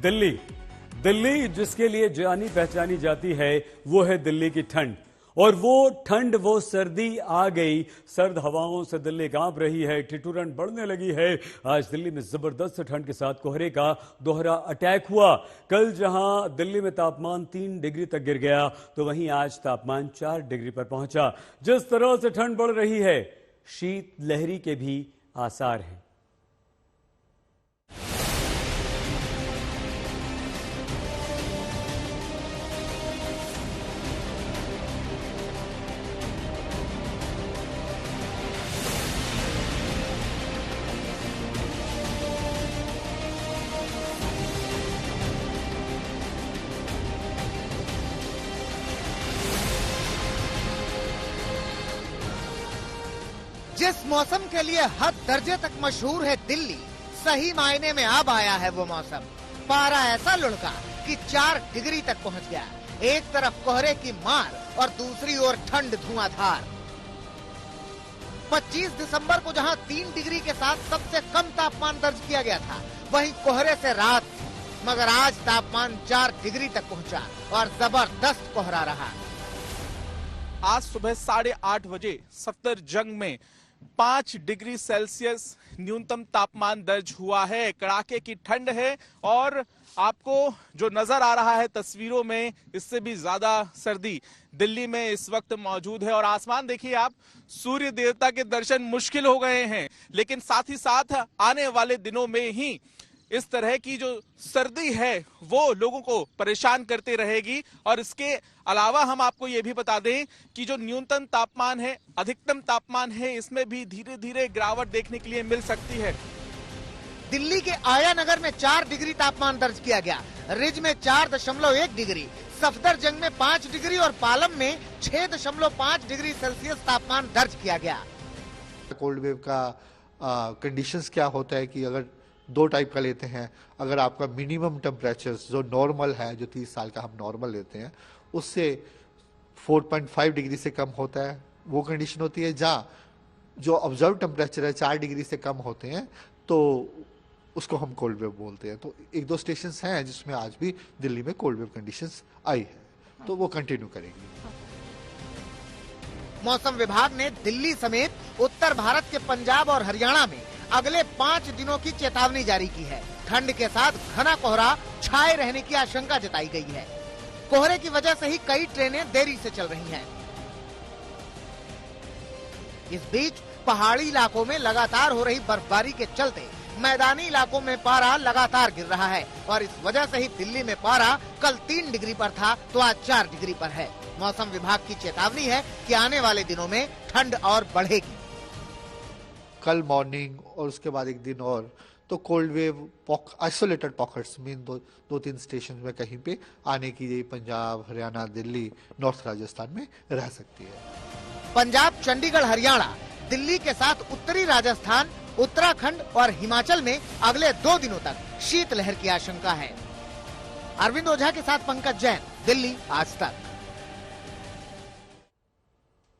दिल्ली दिल्ली जिसके लिए जानी पहचानी जाती है वो है दिल्ली की ठंड। और वो ठंड, वो सर्दी आ गई। सर्द हवाओं से दिल्ली कांप रही है, ठिठुरन बढ़ने लगी है। आज दिल्ली में जबरदस्त ठंड के साथ कोहरे का दोहरा अटैक हुआ। कल जहां दिल्ली में तापमान 3 डिग्री तक गिर गया, तो वहीं आज तापमान 4 डिग्री पर पहुंचा। जिस तरह से ठंड बढ़ रही है, शीत लहरी के भी आसार हैं। जिस मौसम के लिए हद दर्जे तक मशहूर है दिल्ली, सही मायने में अब आया है वो मौसम। पारा ऐसा लुढ़का कि 4 डिग्री तक पहुंच गया। एक तरफ कोहरे की मार और दूसरी ओर ठंड धुआंधार। 25 दिसंबर को जहां 3 डिग्री के साथ सबसे कम तापमान दर्ज किया गया था, वहीं कोहरे से राहत थी। मगर आज तापमान 4 डिग्री तक पहुंचा और जबरदस्त कोहरा रहा। आज सुबह 8:30 बजे सफदरजंग में 5 डिग्री सेल्सियस न्यूनतम तापमान दर्ज हुआ है। कड़ाके की ठंड है और आपको जो नजर आ रहा है तस्वीरों में, इससे भी ज्यादा सर्दी दिल्ली में इस वक्त मौजूद है। और आसमान देखिए आप, सूर्य देवता के दर्शन मुश्किल हो गए हैं। लेकिन साथ ही साथ आने वाले दिनों में ही इस तरह की जो सर्दी है वो लोगों को परेशान करते रहेगी। और इसके अलावा हम आपको ये भी बता दें कि जो न्यूनतम तापमान है, अधिकतम तापमान है, इसमें भी धीरे धीरे गिरावट देखने के लिए मिल सकती है। दिल्ली के आया नगर में 4 डिग्री तापमान दर्ज किया गया। रिज में 4.1 डिग्री, सफदरजंग में 5 डिग्री और पालम में 6.5 डिग्री सेल्सियस तापमान दर्ज किया गया। कोल्ड वेव का कंडीशंस क्या होता है कि अगर 2 टाइप का लेते हैं, अगर आपका मिनिमम टेम्परेचर जो नॉर्मल है, जो 30 साल का हम नॉर्मल लेते हैं, उससे 4.5 डिग्री से कम होता है, वो कंडीशन होती है। जहाँ जो ऑब्जर्व टेम्परेचर है 4 डिग्री से कम होते हैं, तो उसको हम कोल्ड वेव बोलते हैं। तो 1-2 स्टेशंस हैं जिसमें आज भी दिल्ली में कोल्ड वेव कंडीशंस आई है, तो वो कंटिन्यू करेगी। मौसम विभाग ने दिल्ली समेत उत्तर भारत के पंजाब और हरियाणा में अगले 5 दिनों की चेतावनी जारी की है। ठंड के साथ घना कोहरा छाए रहने की आशंका जताई गई है। कोहरे की वजह से ही कई ट्रेनें देरी से चल रही हैं। इस बीच पहाड़ी इलाकों में लगातार हो रही बर्फबारी के चलते मैदानी इलाकों में पारा लगातार गिर रहा है। और इस वजह से ही दिल्ली में पारा कल 3 डिग्री पर था, तो आज 4 डिग्री पर है। मौसम विभाग की चेतावनी है कि आने वाले दिनों में ठंड और बढ़ेगी। कल मॉर्निंग और उसके बाद एक दिन और तो कोल्ड वेव आइसोलेटेड पॉकेट्स में 2-3 स्टेशन में कहीं पे आने की पंजाब, हरियाणा, दिल्ली, नॉर्थ राजस्थान में रह सकती है। पंजाब, चंडीगढ़, हरियाणा, दिल्ली के साथ उत्तरी राजस्थान, उत्तराखंड और हिमाचल में अगले 2 दिनों तक शीतलहर की आशंका है। अरविंद ओझा के साथ पंकज जैन, दिल्ली आज तक।